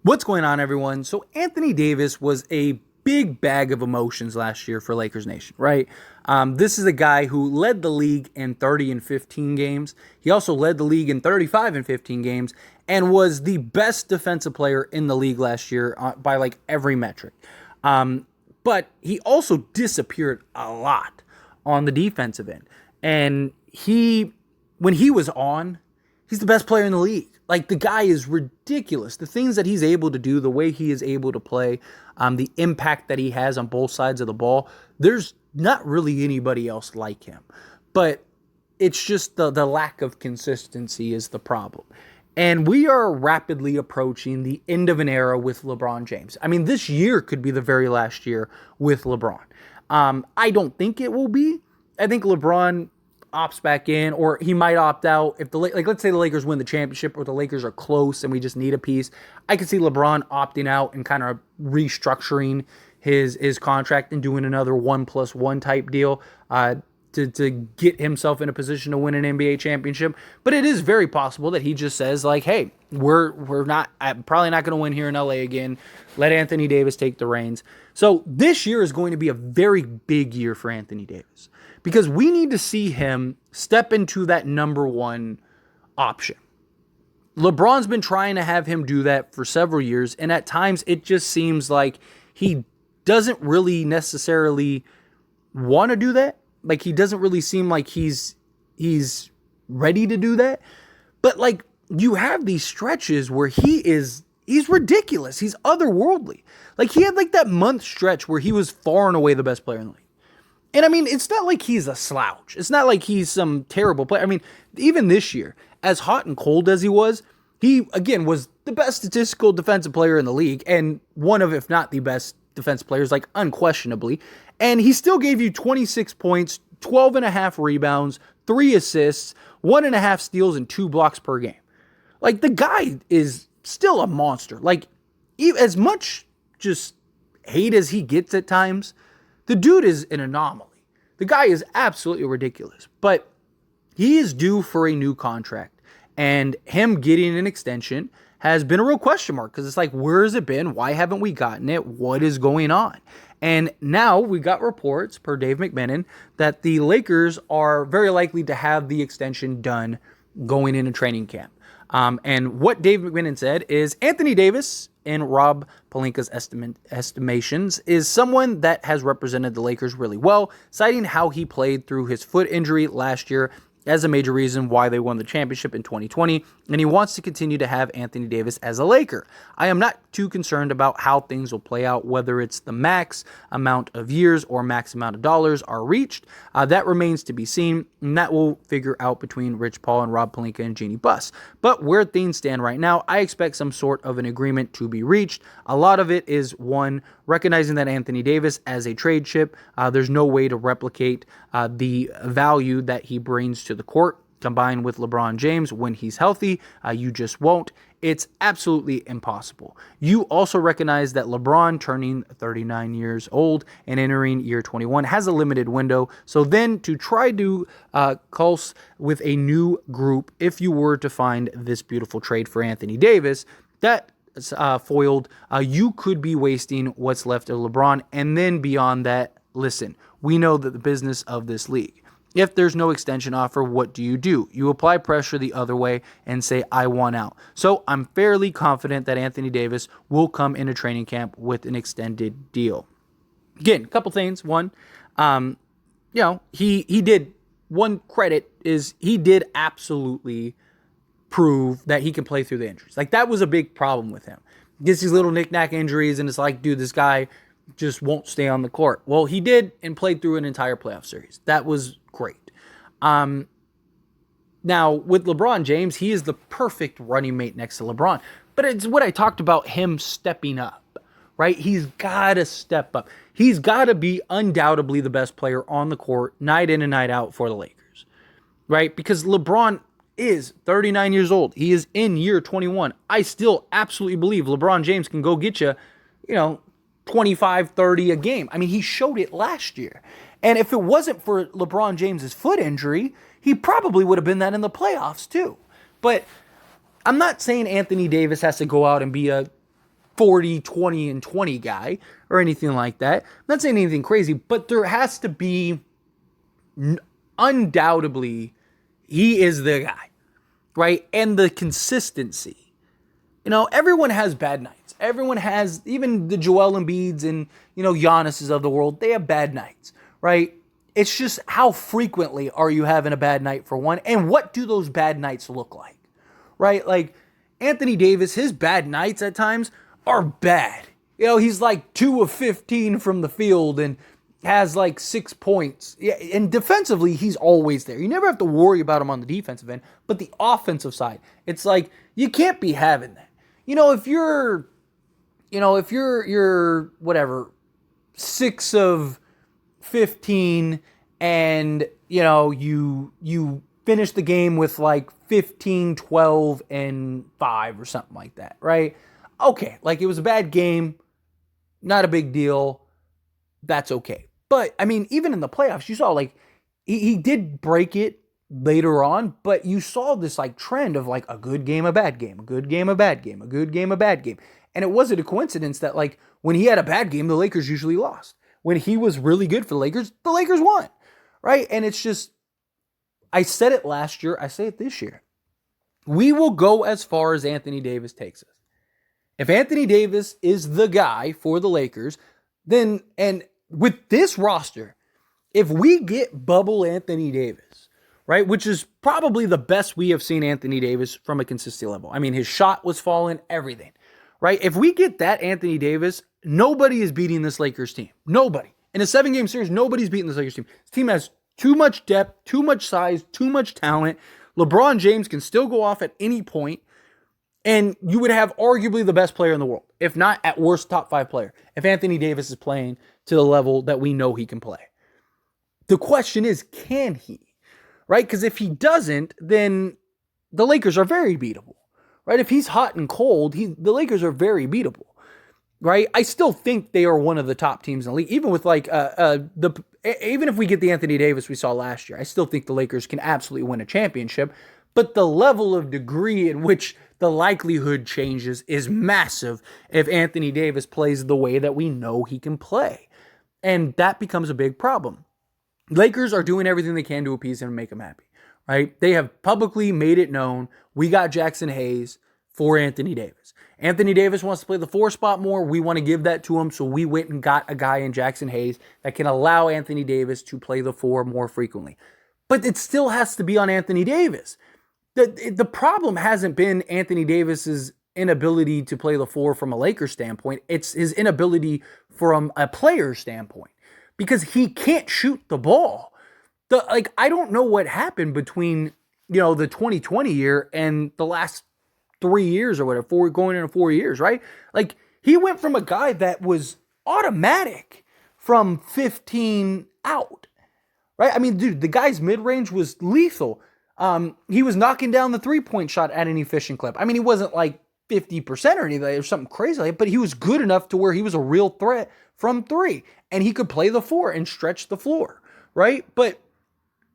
What's going on, everyone? So Anthony Davis was a big bag of emotions last year for Lakers Nation, right? This is a guy who led the league in 30 and 15 games. He also led the league in 35 and 15 games and was the best defensive player in the league last year by like every metric. But he also disappeared a lot on the defensive end. And when he was on, he's the best player in the league. Like, the guy is ridiculous. The things that he's able to do, the way he is able to play, the impact that he has on both sides of the ball, there's not really anybody else like him. But it's just the lack of consistency is the problem. And we are rapidly approaching the end of an era with LeBron James. I mean, this year could be the very last year with LeBron. I don't think it will be. I think LeBron opts back in, or he might opt out if let's say the Lakers win the championship, or the Lakers are close and we just need a piece. I could see LeBron opting out and kind of restructuring his contract and doing another 1+1 type deal to get himself in a position to win an NBA championship. But it is very possible that he just says, like, hey, I'm probably not going to win here in LA again. Let Anthony Davis take the reins. So this year is going to be a very big year for Anthony Davis, because we need to see him step into that number one option. LeBron's been trying to have him do that for several years, and at times it just seems like he doesn't really necessarily want to do that. Like, he doesn't really seem like he's ready to do that. But, like, you have these stretches where he's ridiculous. He's otherworldly. Like, he had like that month stretch where he was far and away the best player in the league. And I mean, it's not like he's a slouch. It's not like he's some terrible player. I mean, even this year, as hot and cold as he was, again, was the best statistical defensive player in the league, and one of, if not the best defensive players, like, unquestionably. And he still gave you 26 points, 12.5 rebounds, 3 assists, 1.5 steals, and 2 blocks per game. Like, the guy is still a monster. Like, as much just hate as he gets at times, the dude is an anomaly. The guy is absolutely ridiculous. But he is due for a new contract. And him getting an extension has been a real question mark, because it's like, where has it been? Why haven't we gotten it? What is going on? And now we got reports, per Dave McMenamin, that the Lakers are very likely to have the extension done going into training camp. And what Dave McMenamin said is Anthony Davis, in Rob Pelinka's estimations, is someone that has represented the Lakers really well, citing how he played through his foot injury last year as a major reason why they won the championship in 2020, and he wants to continue to have Anthony Davis as a Laker. I am not too concerned about how things will play out, whether it's the max amount of years or max amount of dollars are reached. That remains to be seen, and that will figure out between Rich Paul and Rob Pelinka and Jeanie Buss. But where things stand right now, I expect some sort of an agreement to be reached. A lot of it is, one, recognizing that Anthony Davis as a trade chip, there's no way to replicate the value that he brings to the court combined with LeBron James when he's healthy. You just won't. It's absolutely impossible. You also recognize that LeBron, turning 39 years old and entering year 21, has a limited window. So then to try to pulse with a new group, if you were to find this beautiful trade for Anthony Davis, that foiled, you could be wasting what's left of LeBron. And then beyond that, listen, we know that the business of this league, if there's no extension offer, what do? You apply pressure the other way and say, I want out. So I'm fairly confident that Anthony Davis will come into training camp with an extended deal. Again, a couple things. One, he did, one credit is he did absolutely prove that he can play through the injuries. Like, that was a big problem with him. He gets these little knick-knack injuries, and it's like, dude, this guy just won't stay on the court. Well, he did, and played through an entire playoff series. That was great. Now, with LeBron James, he is the perfect running mate next to LeBron. But it's what I talked about, him stepping up, right? He's got to step up. He's got to be undoubtedly the best player on the court, night in and night out, for the Lakers, right? Because LeBron is 39 years old. He is in year 21. I still absolutely believe LeBron James can go get you, 25, 30 a game. I mean, he showed it last year. And if it wasn't for LeBron James's foot injury, he probably would have been that in the playoffs too. But I'm not saying Anthony Davis has to go out and be a 40, 20, and 20 guy or anything like that. I'm not saying anything crazy, but there has to be, undoubtedly, he is the guy, right? And the consistency. Everyone has bad nights. Everyone has, even the Joel Embiids and, Giannis's of the world, they have bad nights, right? It's just how frequently are you having a bad night for one, and what do those bad nights look like, right? Like Anthony Davis, his bad nights at times are bad. He's like 2 of 15 from the field and has like 6 points. Yeah, and defensively, he's always there. You never have to worry about him on the defensive end, but the offensive side, it's like you can't be having that. If you're whatever, 6 of 15 and you finish the game with like 15, 12 and 5 or something like that, right? Okay, like it was a bad game, not a big deal. That's okay. But I mean, even in the playoffs, you saw like he did break it later on, but you saw this like trend of like a good game, a bad game, a good game, a bad game, a good game, a bad game. And it wasn't a coincidence that like when he had a bad game, the Lakers usually lost. When he was really good for the Lakers won, right? And it's just, I said it last year, I say it this year. We will go as far as Anthony Davis takes us. If Anthony Davis is the guy for the Lakers, then, and with this roster, if we get bubble Anthony Davis, right, which is probably the best we have seen Anthony Davis from a consistency level. I mean, his shot was falling, everything, right? If we get that Anthony Davis, nobody is beating this Lakers team. Nobody. In a 7-game series, nobody's beating this Lakers team. This team has too much depth, too much size, too much talent. LeBron James can still go off at any point, and you would have arguably the best player in the world, if not at worst top 5 player, if Anthony Davis is playing to the level that we know he can play. The question is, can he? Right? Because if he doesn't, then the Lakers are very beatable. Right? If he's hot and cold, the Lakers are very beatable. Right? I still think they are one of the top teams in the league. Even with like even if we get the Anthony Davis we saw last year, I still think the Lakers can absolutely win a championship. But the level of degree in which the likelihood changes is massive if Anthony Davis plays the way that we know he can play. And that becomes a big problem. Lakers are doing everything they can to appease him and make him happy, right? They have publicly made it known, we got Jackson Hayes for Anthony Davis. Anthony Davis wants to play the 4 spot more. We want to give that to him, so we went and got a guy in Jackson Hayes that can allow Anthony Davis to play the 4 more frequently. But it still has to be on Anthony Davis. The problem hasn't been Anthony Davis's inability to play the 4 from a Lakers standpoint. It's his inability from a player standpoint, because he can't shoot the ball. I don't know what happened between, the 2020 year and the last 3 years or whatever, going into 4 years, right? Like, he went from a guy that was automatic from 15 out, right? I mean, dude, the guy's mid-range was lethal. He was knocking down the 3-point shot at an efficient clip. I mean, he wasn't like 50% or anything or something crazy like that, but he was good enough to where he was a real threat from 3, and he could play the 4 and stretch the floor, right? But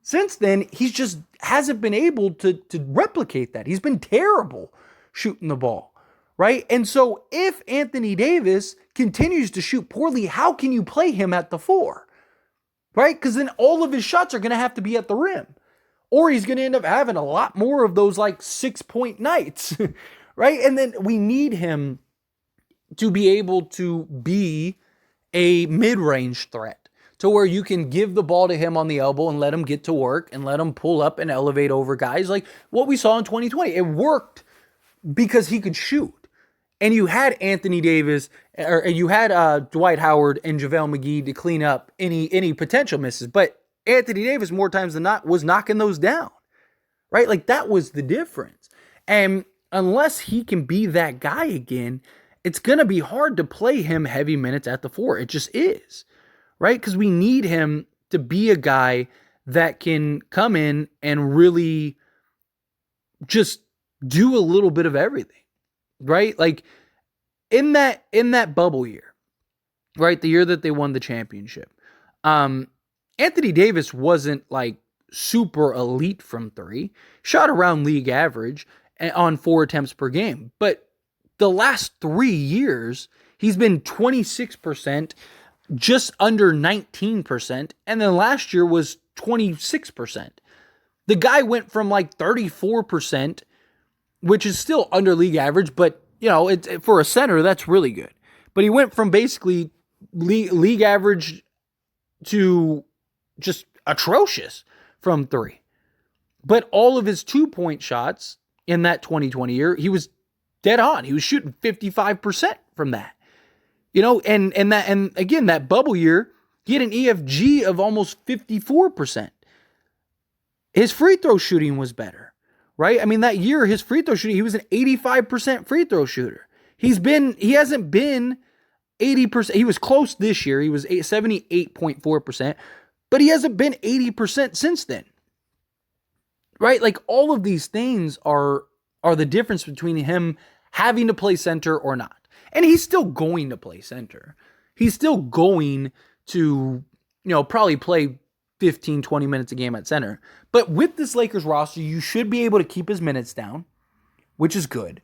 since then, he just hasn't been able to replicate that. He's been terrible shooting the ball, right? And so if Anthony Davis continues to shoot poorly, how can you play him at the 4, right? Because then all of his shots are going to have to be at the rim, or he's going to end up having a lot more of those like 6-point nights, right? And then we need him to be able to be a mid-range threat, to where you can give the ball to him on the elbow and let him get to work and let him pull up and elevate over guys like what we saw in 2020. It worked because he could shoot. And you had Anthony Davis, or you had Dwight Howard and JaVale McGee to clean up any potential misses. But Anthony Davis, more times than not, was knocking those down, right? Like, that was the difference. And unless he can be that guy again, it's going to be hard to play him heavy minutes at the 4. It just is, right? Because we need him to be a guy that can come in and really just do a little bit of everything, right? Like, in that bubble year, right? The year that they won the championship, Anthony Davis wasn't like super elite from 3, shot around league average on 4 attempts per game, but the last 3 years, he's been 26%, just under 19%, and then last year was 26%. The guy went from like 34%, which is still under league average, but for a center, that's really good. But he went from basically league average to just atrocious from 3. But all of his 2-point shots in that 2020 year, he was dead on. He was shooting 55% from that. And again, that bubble year, he had an EFG of almost 54%. His free throw shooting was better, right? I mean, that year, his free throw shooting, he was an 85% free throw shooter. He hasn't been 80%. He was close this year. He was 78.4%, but he hasn't been 80% since then, right? Like, all of these things are the difference between him having to play center or not. And he's still going to play center. He's still going to, probably play 15, 20 minutes a game at center. But with this Lakers roster, you should be able to keep his minutes down, which is good.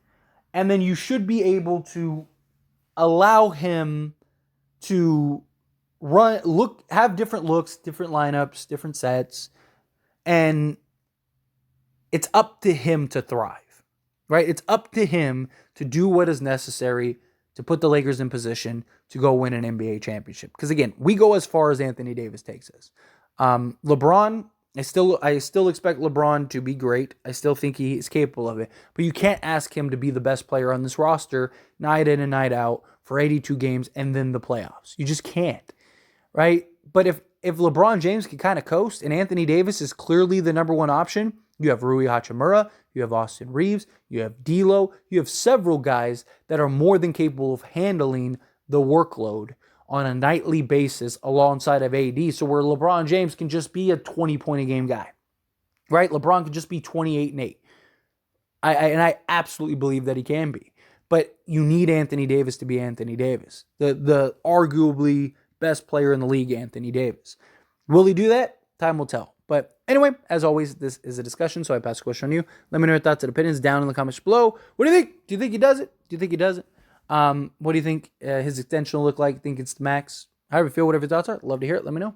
And then you should be able to allow him to have different looks, different lineups, different sets. And it's up to him to thrive, right? It's up to him to do what is necessary to put the Lakers in position to go win an NBA championship. Because again, we go as far as Anthony Davis takes us. LeBron, I still expect LeBron to be great. I still think he is capable of it. But you can't ask him to be the best player on this roster night in and night out for 82 games and then the playoffs. You just can't, right? But if LeBron James can kind of coast and Anthony Davis is clearly the number one option, you have Rui Hachimura, you have Austin Reeves, you have D'Lo, you have several guys that are more than capable of handling the workload on a nightly basis alongside of AD. So where LeBron James can just be a 20-point-a-game guy, right? LeBron can just be 28-8. I absolutely believe that he can be. But you need Anthony Davis to be Anthony Davis, the arguably best player in the league, Anthony Davis. Will he do that? Time will tell. But anyway, as always, this is a discussion, so I pass the question on you. Let me know your thoughts and opinions down in the comments below. What do you think? Do you think he does it? Do you think he doesn't? What do you think his extension will look like? Think it's the max? However you feel, whatever your thoughts are, love to hear it. Let me know.